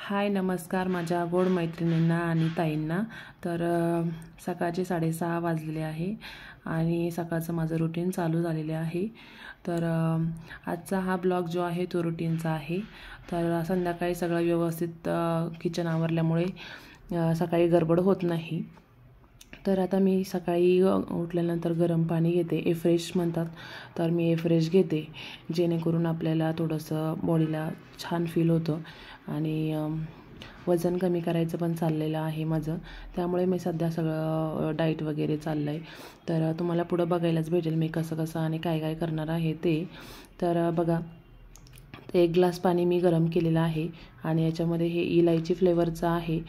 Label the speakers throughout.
Speaker 1: हाय नमस्कार माझ्या गोड मैत्रिणींना आणि ताईंना. तर सकाळचे 6:30 वाजलेले आहे आणि सकाळचं माझं रुटीन चालू झालेले आहे. तर आजचा हा ब्लॉग जो आहे तो रुटीनचा आहे. तर संध्याकाळी सगळं व्यवस्थित किचन आवरल्यामुळे सकाळी गडबड होत नाही. तर आता मी सकाळी उठल्यानंतर गरम पाणी घेते, एफ्रेश म्हणतात. तर मी एफ्रेश घेते जेणेकरून आपल्याला थोडंसं बॉडीला छान फील होतं आणि वजन कमी करायचं पण चाललेलं आहे माझं. त्यामुळे मी सध्या सगळं डाईट वगैरे चाललं आहे. तर तुम्हाला पुढं बघायलाच भेटेल मी कसं कसं आणि काय काय करणार आहे ते. तर बघा, 1 ग्लास पाणी मी गरम केलेलं आहे आणि याच्यामध्ये हे इलायची फ्लेवरचं आहे.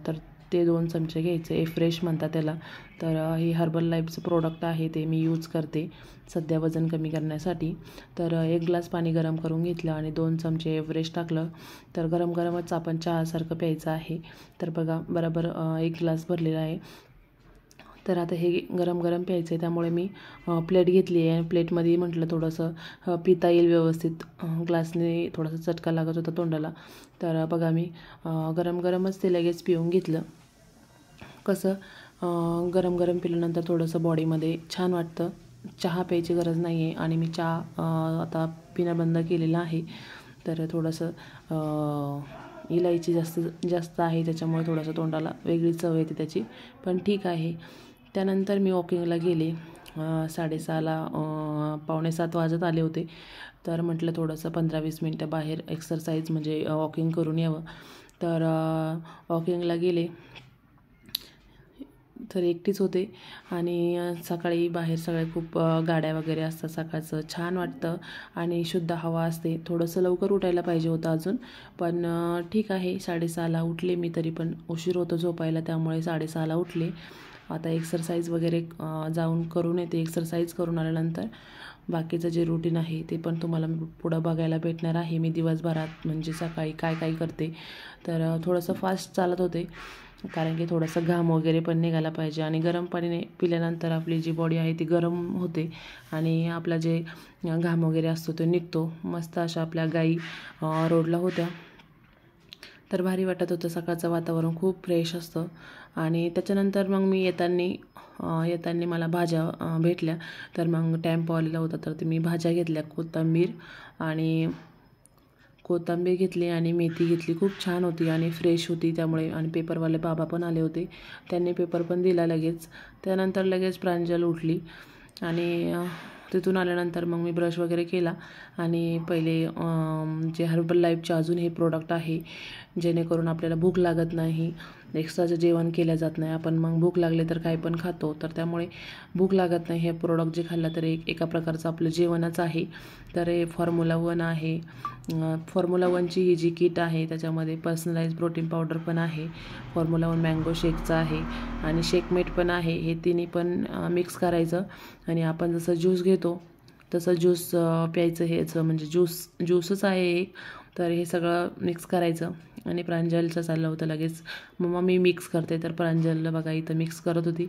Speaker 1: तर ते 2 चमचे घ्यायचे, एफ्रेश म्हणतात त्याला. तर हे हर्बल लाईफचं प्रोडक्ट आहे, ते मी यूज करते सध्या वजन कमी करण्यासाठी. तर 1 ग्लास पाणी गरम करून घेतलं आणि 2 चमचे एव्हरेस्ट टाकलं. तर गरम गरमच आपण चहासारखं प्यायचं आहे. तर बघा बरोबर 1 ग्लास भरलेला आहे. तर आता हे गरम गरम प्यायचं आहे, त्यामुळे मी प्लेट घेतली आहे. प्लेटमध्ये म्हटलं थोडंसं पिता येईल व्यवस्थित, ग्लासने थोडासा चटका लागत होता तोंडाला. तर बघा मी गरम गरमच ते लगेच पिऊन घेतलं. कसं गरम गरम पिल्यानंतर थोडंसं बॉडीमध्ये छान वाटतं. चहा प्यायची गरज नाही आहे आणि मी चहा आता पिणं बंद केलेलं आहे. तर थोडंसं इलायची जास्त जास्त आहे, त्याच्यामुळे थोडंसं तोंडाला वेगळी चव येते त्याची, पण ठीक आहे. त्यानंतर मी वॉकिंगला गेले. 6:30ला 6:45 वाजत आले होते. तर म्हटलं थोडंसं 15-20 मिनटं बाहेर एक्सरसाइज म्हणजे वॉकिंग करून यावं. तर वॉकिंगला गेले. तर एकटीच होते आणि सकाळी बाहेर सगळे खूप गाड्या वगैरे असतात. सकाळचं छान वाटतं आणि शुद्ध हवा असते. थोडंसं लवकर उठायला पाहिजे होतं अजून, पण ठीक आहे. 6:30ला उठले मी, तरी पण उशीर होतो झोपायला, त्यामुळे 6:30ला उठले. आता एक्सरसाइज वगैरे जाऊन करून येते. एक्सरसाइज करून आल्यानंतर बाकीचं जे रुटीन आहे ते पण तुम्हाला पुढं बघायला भेटणार आहे. मी दिवसभरात म्हणजे सकाळी काय काय करते. तर थोडंसं फास्ट चालत होते, कारण की थोडंसं घाम वगैरे पण निघायला पाहिजे आणि गरम पाणी पिल्यानंतर आपली जी बॉडी आहे ती गरम होते आणि आपला जे घाम वगैरे असतो तो निघतो. मस्त अशा आपल्या गाई रोडला होत्या. तर भारी वाटत होतं. सकाळचं वातावरण खूप फ्रेश असतं. आणि त्याच्यानंतर मग मी येताना मला भाज्या भेटल्या. तर मग टेम्पो आलेला होता, तर ते मी भाज्या घेतल्या. कोथिंबीर घेतली आणि मेथी घेतली. खूप छान होती आणि फ्रेश होती त्यामुळे. आणि पेपरवाले बाबा पण आले होते, त्यांनी पेपर पण दिला लगेच. त्यानंतर लगेच प्रांजल उठली आणि तिथून आल्यानंतर मग मी ब्रश वगैरे केला आणि पहिले जे हर्बल लाईफचे अजून हे प्रोडक्ट आहे, जेणेकरून आपल्याला भूक लागत नाही, एक्स्ट्राचं जेवण केलं जात नाही. आपण मग भूक लागले तर काही पण खातो, तर त्यामुळे भूक लागत नाही. हे प्रोडक्ट जे खाल्लं तर एका प्रकारचं आपलं जेवणच आहे. तर हे फॉर्म्युला 1 आहे. फॉर्म्युला 1ची ही जी किट आहे त्याच्यामध्ये पर्सनलाइज प्रोटीन पावडर पण आहे, फॉर्म्युला 1 मँगो शेकचं आहे आणि शेकमेट पण आहे. हे तिन्ही पण मिक्स करायचं आणि आपण जसं ज्यूस घेतो तसं ज्यूस प्यायचं. हेचं म्हणजे ज्यूसच आहे एक. तर हे सगळं मिक्स करायचं आणि प्रांजलचं चाललं होतं लगेच, मम्मा मी मिक्स करते. तर प्रांजलला बघा इथं मिक्स करत होती,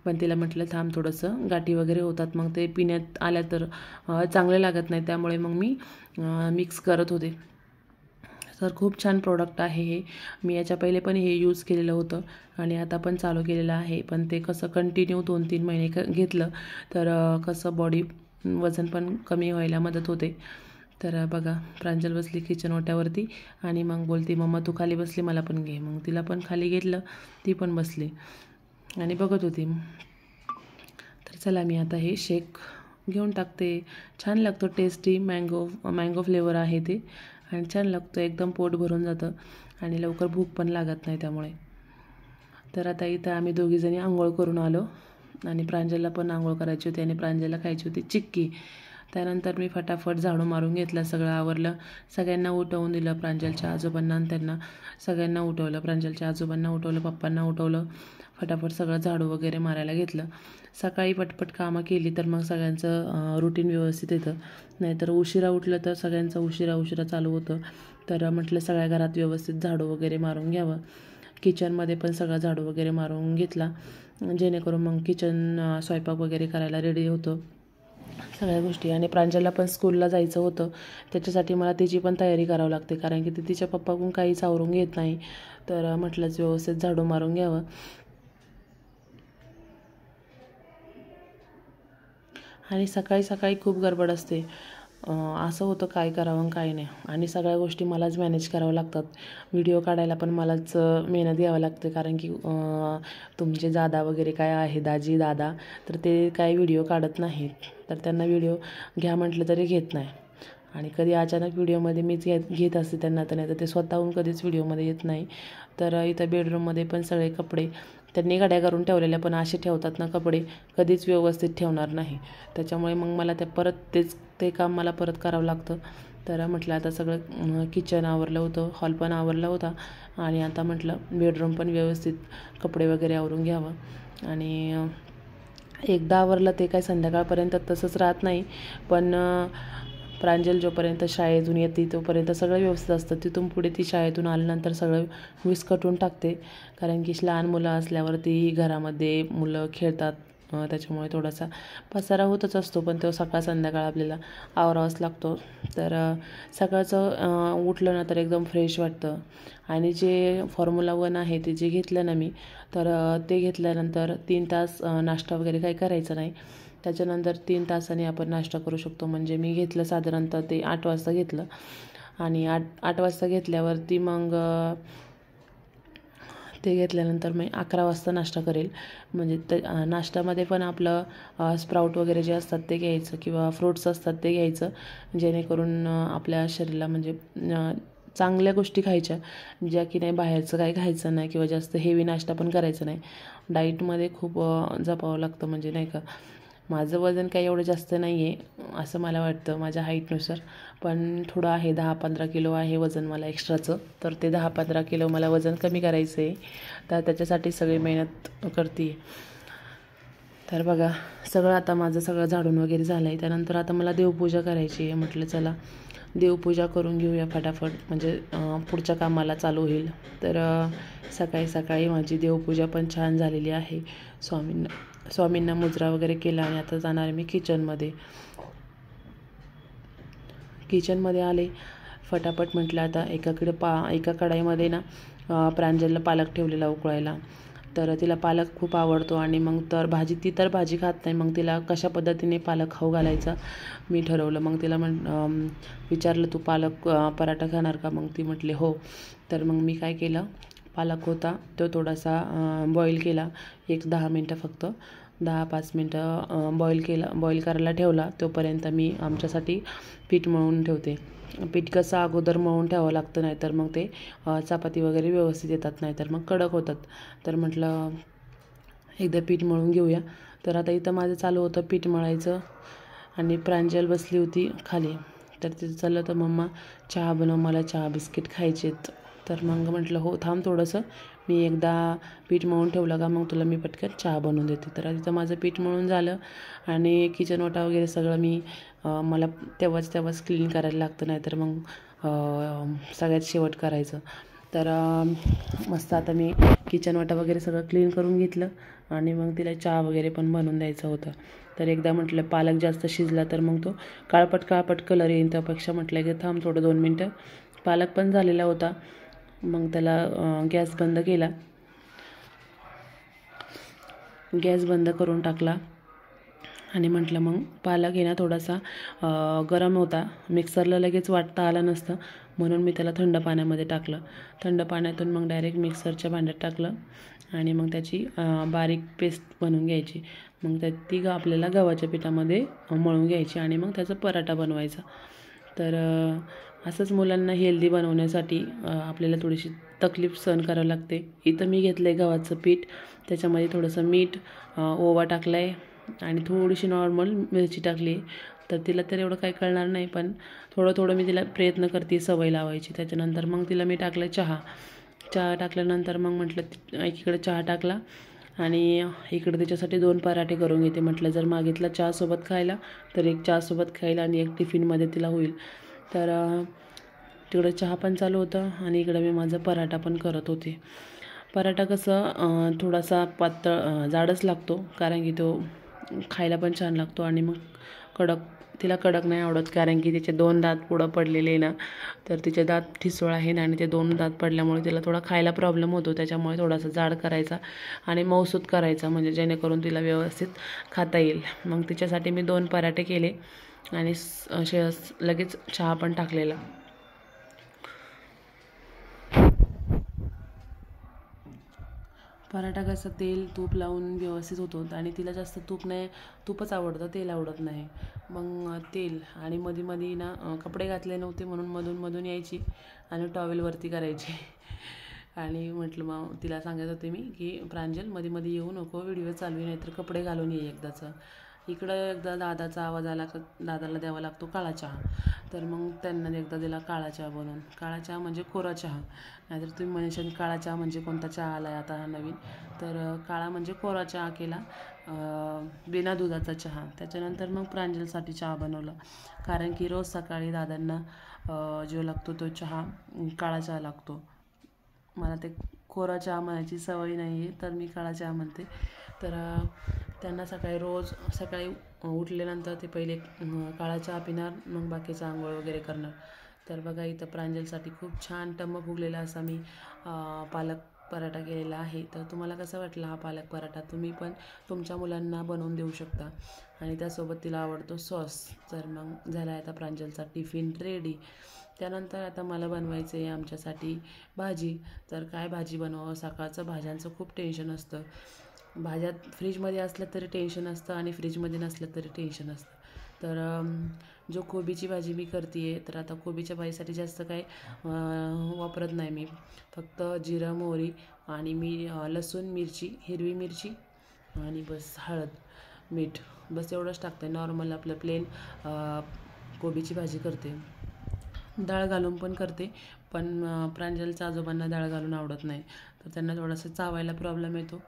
Speaker 1: पण तिला म्हटलं थांब, थोडंसं गाठी वगैरे होतात, मग ते पिण्यात आल्या तर चांगले लागत नाही, त्यामुळे मग मी मिक्स करत होते. तर खूप छान प्रोडक्ट आहे हे. मी याच्या पहिले पण हे यूज केलेलं होतं आणि आता पण चालू केलेलं आहे. पण ते कसं कंटिन्यू 2-3 महिने घेतलं तर कसं बॉडी वजन पण कमी व्हायला मदत होते. तर बघा प्रांजल बसली किचन ओट्यावरती आणि मग बोलती मम्मा तू खाली बसली, मला पण घे. मग तिला पण खाली घेतलं, ती पण बसली आणि बघत होती. तर चला मी आता हे शेक घेऊन टाकते. छान लागतो, टेस्टी मँगो फ्लेवर आहे ते आणि छान लागतं, एकदम पोट भरून जातं आणि लवकर भूक पण लागत नाही त्यामुळे. तर आता इथं आम्ही दोघीजणी आंघोळ करून आलो आणि प्रांजलला पण आंघोळ करायची होती आणि प्रांजलला खायची होती चिक्की. त्यानंतर मी फटाफट झाडू मारून घेतलं, सगळं आवरलं, सगळ्यांना उठवून दिलं, प्रांजलच्या आजोबांना आणि त्यांना सगळ्यांना उठवलं. प्रांजलच्या आजोबांना उठवलं, पप्पांना उठवलं. फटाफट सगळं झाडू वगैरे मारायला घेतलं. सकाळी पटपट कामं केली तर मग सगळ्यांचं रुटीन व्यवस्थित येतं. नाहीतर उशिरा उठलं तर सगळ्यांचं उशिरा चालू होतं. तर म्हटलं सगळ्या घरात व्यवस्थित झाडू वगैरे मारून घ्यावं. किचनमध्ये पण सगळं झाडू वगैरे मारून घेतला, जेणेकरून मग किचन स्वयंपाक वगैरे करायला रेडी होतं. सगळ्या गोष्टी. आणि प्रांजलला पण स्कूलला जायचं होतं, त्याच्यासाठी मला तिची पण तयारी करावी लागते, कारण की ती तिच्या पप्पाकडून काहीच आवरून घेत नाही. तर म्हटलंच व्यवस्थित झाडू मारून घ्यावं. आणि सकाळी सकाळी खूप गडबड असते. असं होतं काय करावं काय नाही, आणि सगळ्या गोष्टी मलाच मॅनेज कराव्या लागतात. व्हिडिओ काढायला पण मलाच मेहनत घ्यावं लागते, कारण की तुमचे दादा वगैरे काय आहे, दाजी दादा, तर ते काही व्हिडिओ काढत नाहीत. तर त्यांना व्हिडिओ घ्या म्हटलं तरी घेत नाही. आणि कधी अचानक व्हिडिओमध्ये मीच घेत असते त्यांना, तर नाही तर ते स्वतःहून कधीच व्हिडिओमध्ये येत नाही. तर इथं बेडरूममध्ये पण सगळे कपडे त्यांनी घड्या करून ठेवलेल्या, पण असे ठेवतात ना कपडे, कधीच व्यवस्थित ठेवणार नाही. त्याच्यामुळे मग मला ते काम मला परत करावं लागतं. तर म्हटलं आता सगळं किचन आवरलं होतं, हॉल पण आवरला होता, आणि आता म्हटलं बेडरूम पण व्यवस्थित कपडे वगैरे आवरून घ्यावं. आणि एकदा आवरलं ते काय संध्याकाळपर्यंत तसंच राहत नाही, पण प्रांजल जोपर्यंत शाळेतून येते तोपर्यंत सगळं व्यवस्थित असतं. तिथून पुढे ती शाळेतून आल्यानंतर सगळं विस्कटून टाकते, कारण की लहान मुलं असल्यावरती घरामध्ये मुलं खेळतात, त्याच्यामुळे थोडासा पसारा होतच असतो, पण तो सकाळ संध्याकाळ आपल्याला आवरावाच लागतो. तर सकाळचं उठलं ना तर एकदम फ्रेश वाटतं. आणि जे फॉर्म्युला 1 आहे ते जे घेतलं ना मी, तर ते घेतल्यानंतर 3 तास नाश्ता वगैरे काही करायचा नाही. त्याच्यानंतर 3 तासांनी आपण नाश्ता करू शकतो. म्हणजे मी घेतलं साधारणतः ते 8 वाजता घेतलं, आणि 8 वाजता घेतल्यावरती मग ते घेतल्यानंतर मी 11 वाजता नाश्ता करेल. म्हणजे नाश्त्यामध्ये पण आपलं स्प्राऊट वगैरे जे असतात ते घ्यायचं, किंवा फ्रूट्स असतात ते घ्यायचं, जेणेकरून आपल्या शरीराला म्हणजे चांगल्या गोष्टी खायच्या, ज्या की नाही बाहेरचं काही खायचं नाही, किंवा जास्त हेवी नाश्ता पण करायचा नाही. डाईटमध्ये खूप जपावं लागतं, म्हणजे नाही का. माझं वजन काही एवढं जास्त नाही आहे असं मला वाटतं माझ्या हाईटनुसार, पण थोडं आहे, 10-15 किलो आहे वजन मला एक्स्ट्राचं. तर ते 10-15 किलो मला वजन कमी करायचं आहे, तर त्याच्यासाठी सगळी मेहनत करते. तर बघा, सगळं आता माझं सगळं झाडून वगैरे झालं आहे. त्यानंतर आता मला देवपूजा करायची आहे. म्हटलं चला देवपूजा करून घेऊया फटाफट, म्हणजे पुढच्या कामाला चालू होईल. तर सकाळी सकाळी माझी देवपूजा पण छान झालेली आहे. स्वामींना मुजरा वगैरे केला, आणि आता जाणार आहे मी किचनमध्ये आले फटाफट. म्हटलं आता एका कढाईमध्ये ना प्रांजलला पालक ठेवलेला उकळायला. तर तिला पालक खूप आवडतो, आणि मग ती तर भाजी खात नाही. मग तिला कशा पद्धतीने पालक खाऊ घालायचा मी ठरवलं. मग तिला विचारलं, तू पालक पराठा खाणार का? मग ती म्हटली हो. तर मग मी काय केलं, पालक होता तो थोडासा बॉईल केला, 10 मिनटं फक्त 10-5 मिनटं बॉईल करायला ठेवला. तोपर्यंत मी आमच्यासाठी पीठ मळून ठेवते. पीठ कसं अगोदर मळून ठेवावं लागतं, नाहीतर मग ते चपाती वगैरे व्यवस्थित येतात, नाहीतर मग कडक होतात. तर म्हटलं एकदा पीठ मळून घेऊया. तर आता इथं माझं चालू होतं पीठ मळायचं, आणि प्रांजल बसली होती खाली. तर तिचं चाललं तर मम्मा चहा बनव, मला चहा बिस्किट खायचेत. तर मग म्हटलं हो थांब थोडंसं, मी एकदा पीठ मळून ठेवलं का मग तुला मी पटकन चहा बनवून देते. तर तिथं माझं पीठ मळून झालं, आणि किचन ओटा वगैरे सगळं मला तेव्हाच क्लीन करायला लागतं, नाहीतर मग सगळ्यात शेवट करायचं. तर मस्त आता मी किचन ओटा वगैरे सगळं क्लीन करून घेतलं, आणि मग तिला चहा वगैरे पण बनवून द्यायचं होतं. तर एकदा म्हटलं पालक जास्त शिजला तर मग तो काळपट कलर येईल, त्यापेक्षा म्हटलं की थांब थोडं 2 मिनटं. पालक पण झालेला होता. मग त्याला गॅस बंद करून टाकला, आणि म्हटलं मग पालक आहे ना थोडासा गरम होता, मिक्सरला लगेच वाटता आला नसतं, म्हणून मी त्याला थंड पाण्यामध्ये टाकलं. थंड पाण्यातून मग डायरेक्ट मिक्सरच्या भांड्यात टाकलं, आणि मग त्याची बारीक पेस्ट बनवून घ्यायची. मग ती आपल्याला गव्हाच्या पिठामध्ये मळून घ्यायची, आणि मग त्याचा पराठा बनवायचा. तर असंच मुलांना हेल्दी बनवण्यासाठी आपल्याला थोडीशी तकलीफ सहन करावी लागते. इथं मी घेतलं आहे गव्हाचं पीठ, त्याच्यामध्ये थोडंसं मीठ, ओवा टाकला आहे, आणि थोडीशी नॉर्मल मिरची टाकली. तर तिला तर एवढं काही कळणार नाही, पण थोडं मी तिला प्रयत्न करते सवय लावायची. त्याच्यानंतर मग तिला मी टाकलं चहा टाकल्यानंतर मग म्हटलं एकीकडे चहा टाकला, आणि इकडे त्याच्यासाठी 2 पराठे करून घेते. म्हटलं जर मागितला चहासोबत खायला तर एक चहासोबत खायला, आणि एक टिफिनमध्ये तिला होईल. तर तिकडं चहा पण चालू होतं, आणि इकडं मी माझा पराठा पण करत होते. पराठा कसं थोडासा पातळ जाडच लागतो, कारण की तो खायला पण छान लागतो आणि मग तिला कडक नाही आवडत, कारण की तिचे 2 दात पुढं पडलेले आहे ना, तर तिचे दात ठिसूळ आहेत आणि ते 2 दात पडल्यामुळे तिला थोडा खायला प्रॉब्लेम होतो. त्याच्यामुळे थोडासा जाड करायचा आणि मऊसूत करायचा, म्हणजे जेणेकरून तिला व्यवस्थित खाता येईल. मग तिच्यासाठी मी 2 पराठे केले आणि असे लगेच चहा पण टाकलेला. पराठा कसा तेल तूप लावून व्यवस्थित होतो आणि तिला जास्त तूपच आवडतं, तेल आवडत नाही. मग तेल आणि मध्ये ना कपडे घातले नव्हते म्हणून मधून यायची आणि टॉवेलवरती करायची. आणि म्हटलं मग तिला सांगत होते मी की प्रांजल मध्ये येऊ नको, व्हिडिओ चालू आहे, नाहीतर कपडे घालून ये एकदाचं. इकडं एकदा दादाचा आवाज आला का दादाला द्यावा लागतो काळा चहा. तर मग त्यांना एकदा दिला काळा चहा बनवून. काळा चहा म्हणजे कोरा चहा, नाहीतर तुम्ही म्हणशाल काळा चहा म्हणजे कोणता चहा आला आहे आता हा नवीन. तर काळा म्हणजे कोरा चहा केला, बिना दुधाचा चहा. त्याच्यानंतर मग प्रांजलसाठी चहा बनवला, कारण की रोज सकाळी दादांना जो लागतो तो चहा काळा चहा लागतो. मला ते कोरा चहा म्हणायची सवय नाही आहे, तर मी काळा चहा म्हणते. तर त्यांना सकाळी उठल्यानंतर ते पहिले काळा चहा पिणार, मग बाकीचं आंघोळ वगैरे करणार. तर बघा इथं प्रांजलसाठी खूप छान टम्म फुगलेला असा मी पालक पराठा केलेला आहे. तर तुम्हाला कसा वाटला हा पालक पराठा? तुम्ही पण तुमच्या मुलांना बनवून देऊ शकता आणि त्यासोबत तिला आवडतो सॉस. तर मग झाला आहे आता प्रांजलचा टिफिन रेडी. त्यानंतर आता मला बनवायचं आहे आमच्यासाठी भाजी. तर काय भाजी बनवावं? सकाळचं भाज्यांचं खूप टेन्शन असतं. भाज्या फ्रीजमध्ये असल्या तरी टेन्शन असतं आणि फ्रीजमध्ये नसल्या तरी टेन्शन असतं. तर जो कोबीची भाजी मी करते आहे, तर आता कोबीच्या भाजीसाठी जास्त काही वापरत नाही मी. फक्त जिरं, मोहरी आणि लसूण, मिरची, हिरवी मिरची आणि बस हळद, मीठ, बस एवढंच टाकते. नॉर्मल आपलं प्लेन कोबीची भाजी करते. डाळ घालून पण करते, पण प्रांजलच्या आजोबांना डाळ घालून आवडत नाही, तर त्यांना थोडासा चावायला प्रॉब्लेम येतो.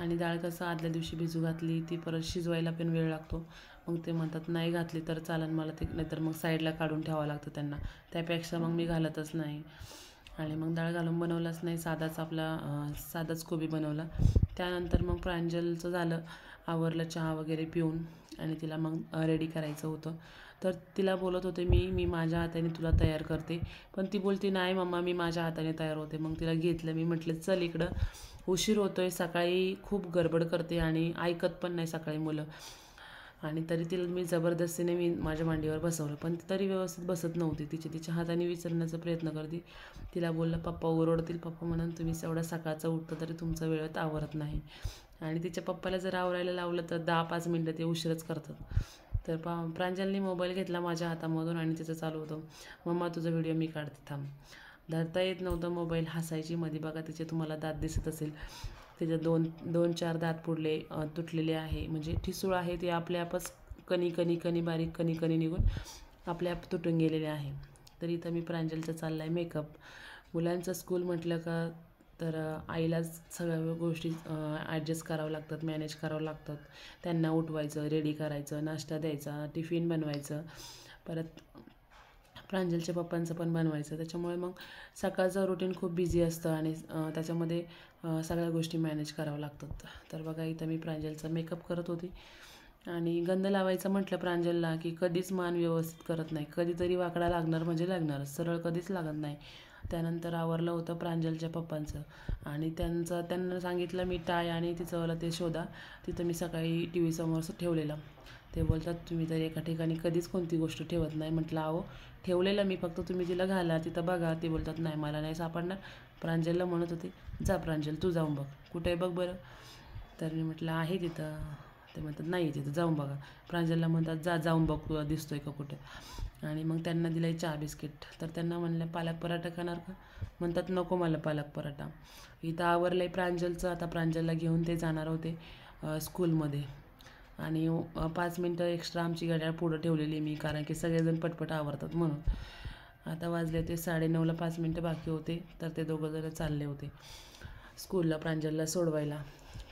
Speaker 1: आणि डाळ कसं आदल्या दिवशी भिजू घातली, ती परत शिजवायला पण वेळ लागतो. मग ते म्हणतात नाही घातली तर चालेल मला, ते नाहीतर मग साईडला काढून ठेवावं लागतं त्यांना. त्यापेक्षा मग मी घालतच नाही आणि मग डाळ घालून बनवलाच नाही, साधाच कोबी बनवला. त्यानंतर मग प्रांजलचं झालं, आवरलं चहा वगैरे पिऊन आणि तिला मग रेडी करायचं होतं. तर तिला बोलत होते मी माझ्या हाताने तुला तयार करते, पण ती बोलते नाही मम्मा मी माझ्या हाताने तयार होते. मग तिला घेतलं, मी म्हटलं चल इकडं, उशीर होतो आहे, सकाळी खूप गडबड करते आणि ऐकत पण नाही सकाळी मुलं. आणि तरी तिला मी जबरदस्तीने माझ्या मांडीवर बसवलं, पण तरी व्यवस्थित बसत नव्हती. तिच्या हाताने विसरण्याचा प्रयत्न करते. तिला बोललं पप्पा ओरडतील, पप्पा म्हणून तुम्ही एवढा सकाळचं उठतं तरी तुमचं वेळेत आवरत नाही. आणि तिच्या पप्पाला जर आवरायला लावलं तर 10-5 मिनटं ते उशीरच करतात. तर प्रांजलने मोबाईल घेतला माझ्या हातामधून आणि तिचं चालू होतं, मम्मा तुझा व्हिडिओ मी काढते थांब. धरता येत नव्हतं मोबाईल, हसायची मध्ये. बघा तिचे तुम्हाला दात दिसत असेल, त्याचे 2-4 दात तुटलेले आहे, म्हणजे ठिसूळ आहे ते आपल्यापच कणी बारीक कणी निघून आपल्याप तुटून गेलेले आहे. तर इथं मी प्रांजलचं चाललं आहे मेकअप. मुलांचं स्कूल म्हटलं का तर आईलाच सगळ्या गोष्टी ॲडजस्ट करावं लागतात, मॅनेज करावं लागतात. त्यांना उठवायचं, रेडी करायचं, नाश्ता द्यायचा, टिफिन बनवायचं, परत प्रांजलच्या पप्पांचं पण बनवायचं. त्याच्यामुळे मग सकाळचं रुटीन खूप बिझी असतं आणि त्याच्यामध्ये सगळ्या गोष्टी मॅनेज करावं लागतात. तर बघा इथं मी प्रांजलचा मेकअप करत होती आणि गंध लावायचं म्हटलं प्रांजलला की कधीच मान व्यवस्थित करत नाही, कधीतरी वाकडा लागणार म्हणजे लागणारच, सरळ कधीच लागत नाही. त्यानंतर आवरलं होतं प्रांजलच्या पप्पांचं आणि त्यांना सांगितलं मी टाय आणि तिचंवाला ते शोधा, तिथं मी सकाळी टी व्ही समोर ठेवलेलं. ते बोलतात तुम्ही तर एका ठिकाणी कधीच कोणती गोष्ट ठेवत नाही. म्हटलं अहो ठेवलेलं मी, फक्त तुम्ही तिला घाला तिथं बघा. ते बोलतात नाही मला नाही सापडणार. प्रांजलला म्हणत होते जा प्रांजल तू जाऊन बघ, कुठे बघ बरं. तर मी म्हटलं आहे तिथं. ते म्हणतात नाही तिथं जाऊन बघा. प्रांजलला म्हणतात जाऊन बघ तुला दिसतोय का कुठे. आणि मग त्यांना दिलं आहे चहा बिस्किट. तर त्यांना म्हणलं पालक पराठा खाणार का? म्हणतात नको मला पालक पराठा. इथं आवरलं आहे प्रांजलचं. आता प्रांजलला घेऊन ते जाणार होते स्कूलमध्ये आणि 5 मिनटं एक्स्ट्रा आमची घड्याळ पुढं ठेवलेली मी, कारण की सगळेजण पटपट आवरतात म्हणून. आता वाजले ते 9:30ला 5 मिनटं बाकी होते, तर ते दोघंजणं चालले होते स्कूलला प्रांजलला सोडवायला.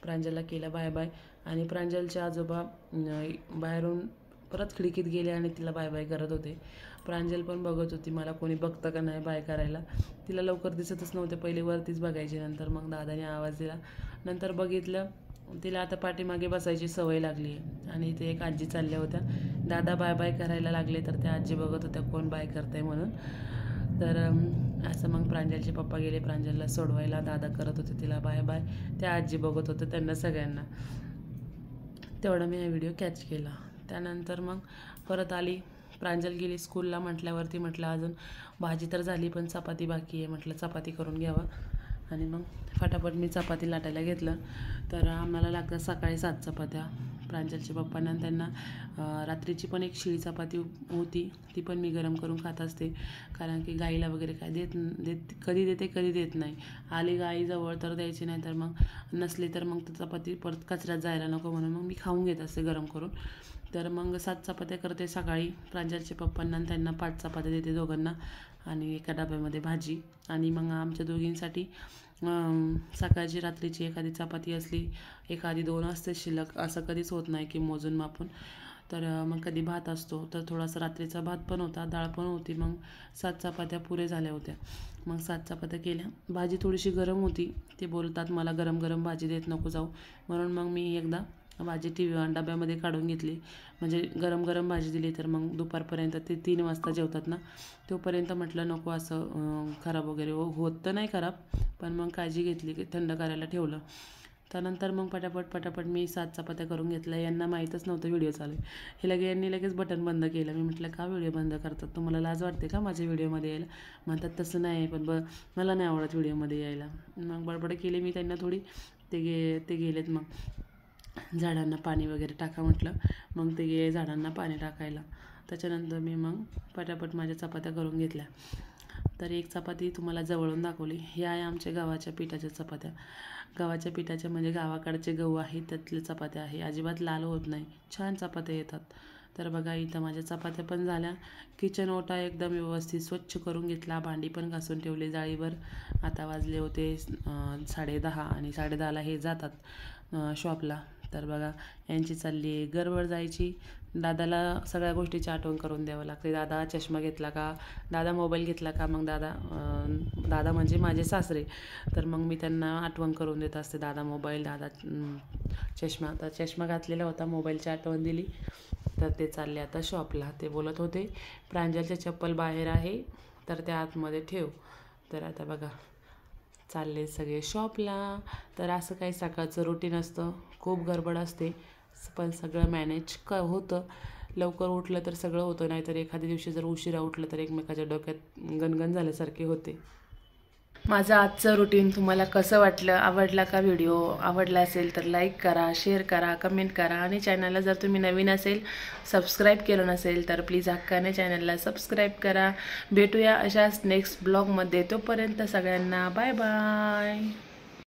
Speaker 1: प्रांजलला केलं बाय बाय आणि प्रांजलचे आजोबा बाहेरून परत खिडकीत गेले आणि तिला बाय बाय करत होते. प्रांजल पण बघत होती मला कोणी बघतं का नाही बाय करायला. तिला लवकर दिसतच नव्हते, पहिले वरतीच बघायचे, नंतर मग दादाने आवाज दिला, नंतर बघितलं तिला आता पाठीमागे बसायची सवय लागली आहे. आणि इथे एक आजी चालल्या होत्या, दादा बाय बाय करायला लागले तर त्या आजी बघत होत्या कोण बाय करतंय म्हणून. तर असं मग प्रांजलचे पप्पा गेले प्रांजलला सोडवायला, दादा करत होते तिला बाय बाय, त्या आजी बघत होते त्यांना सगळ्यांना. तेवढं मी हा व्हिडिओ कॅच केला. त्यानंतर मग परत आली, प्रांजल गेली स्कूलला. म्हटल्यावरती म्हटलं अजून भाजी तर झाली पण चपाती बाकी आहे, म्हटलं चपाती करून घ्यावं. आणि मग फटाफट मी चपाती लाटायला घेतलं. तर आम्हाला लागतात सकाळी 7 चपात्या, प्रांजलच्या पप्पांना. त्यांना रात्रीची पण एक शिळी चपाती होती, ती पण मी गरम करून खात असते. कारण की गाईला वगैरे काय देत कधी देते कधी देत नाही. आली गाईजवळ तर द्यायची, नाही तर मग नसली तर मग चपाती परत कचऱ्यात जायला नको म्हणून मग मी खाऊन घेत असते गरम करून. तर मग 7 चपात्या करते सकाळी प्रांजलच्या पप्पांना, आणि त्यांना 5 चपात्या देते दोघांना, आणि एका डब्यामध्ये भाजी. आणि मग आमच्या दोघींसाठी सकाळची रात्रीची एखादी चपाती असली, एखादी 2 असते शिल्लक, असं कधीच होत नाही की मोजून मापून. तर मग कधी भात असतो, तर थोडासा रात्रीचा भात पण होता, डाळ पण होती. मग 7 चपात्या पुरे झाल्या होत्या. मग 7 चपात्या केल्या. भाजी थोडीशी गरम होती, ते बोलतात मला गरम गरम भाजी देत नको जाऊ, म्हणून मग मी एकदा भाजी डब्यामध्ये काढून घेतली. म्हणजे गरम गरम भाजी दिली तर मग दुपारपर्यंत ते 3 वाजता जेवतात ना, तोपर्यंत म्हटलं नको असं खराब वगैरे होत तर नाही खराब, पण मग काळजी घेतली की थंड करायला ठेवलं. त्यानंतर मग पटापट मी 7 चपात्या करून घेतल्या. यांना माहीतच नव्हतं व्हिडिओ चालू आहे. यांनी लगेच बटन बंद केलं. मी म्हटलं का व्हिडिओ बंद करतात, तुम्हाला लाज वाटते का माझ्या व्हिडिओमध्ये यायला? म्हणतात तसं नाही, पण मला नाही आवडत व्हिडिओमध्ये यायला. मग बडबड केली मी त्यांना थोडी. ते गेलेत. मग झाडांना पाणी वगैरे टाका म्हटलं, मग ते गेले झाडांना पाणी टाकायला. त्याच्यानंतर मी मग पटापट माझ्या चपात्या करून घेतल्या. तर एक चपाती तुम्हाला जवळून दाखवली. ह्या आहे आमच्या गव्हाच्या पिठाच्या चपात्या. गव्हाच्या पिठाच्या म्हणजे गावाकडचे गहू आहे त्यातल्या चपात्या आहे, अजिबात लाल होत नाही, छान चपात्या येतात. तर बघा इथं माझ्या चपात्या पण झाल्या. किचन ओटा एकदम व्यवस्थित स्वच्छ करून घेतला, भांडी पण घासून ठेवली जाळीवर. आता वाजले होते 10:30, आणि 10:30ला हे जातात शॉपला. तर बघा यांची चालली आहे गडबड जायची. दादाला सगळ्या गोष्टीची आठवण करून द्यावं लागते. दादा चष्मा घेतला का, दादा मोबाईल घेतला का, मग दादा म्हणजे माझे सासरे. तर मग मी त्यांना आठवण करून देत असते, दादा मोबाईल, दादा चष्मा. तर चष्मा घातलेला होता, मोबाईलची आठवण दिली. तर ते चालले आता शॉपला. ते बोलत होते प्रांजलचे चप्पल बाहेर आहे तर त्या आतमध्ये ठेव. तर आता बघा चालले सगळे शॉपला. तर असं काही सकाळचं रुटीन असतं, खूप गडबड असते, पण सगळं मॅनेज होतं. लवकर उठलं तर सगळं होतं, नाहीतर एखाद्या दिवशी जर उशिरा उठलं तर एकमेकाच्या डोक्यात गणगण झाल्यासारखे होते. माझं आजचं रुटीन तुम्हाला कसं वाटलं, आवडला का व्हिडिओ? आवडला असेल तर लाईक करा, शेअर करा, कमेंट करा, आणि चॅनलला जर तुम्ही नवीन असेल, सबस्क्राईब केलं नसेल तर प्लीज हक्काने चॅनलला सबस्क्राईब करा. भेटूया अशाच नेक्स्ट ब्लॉगमध्ये. तोपर्यंत सगळ्यांना बाय बाय.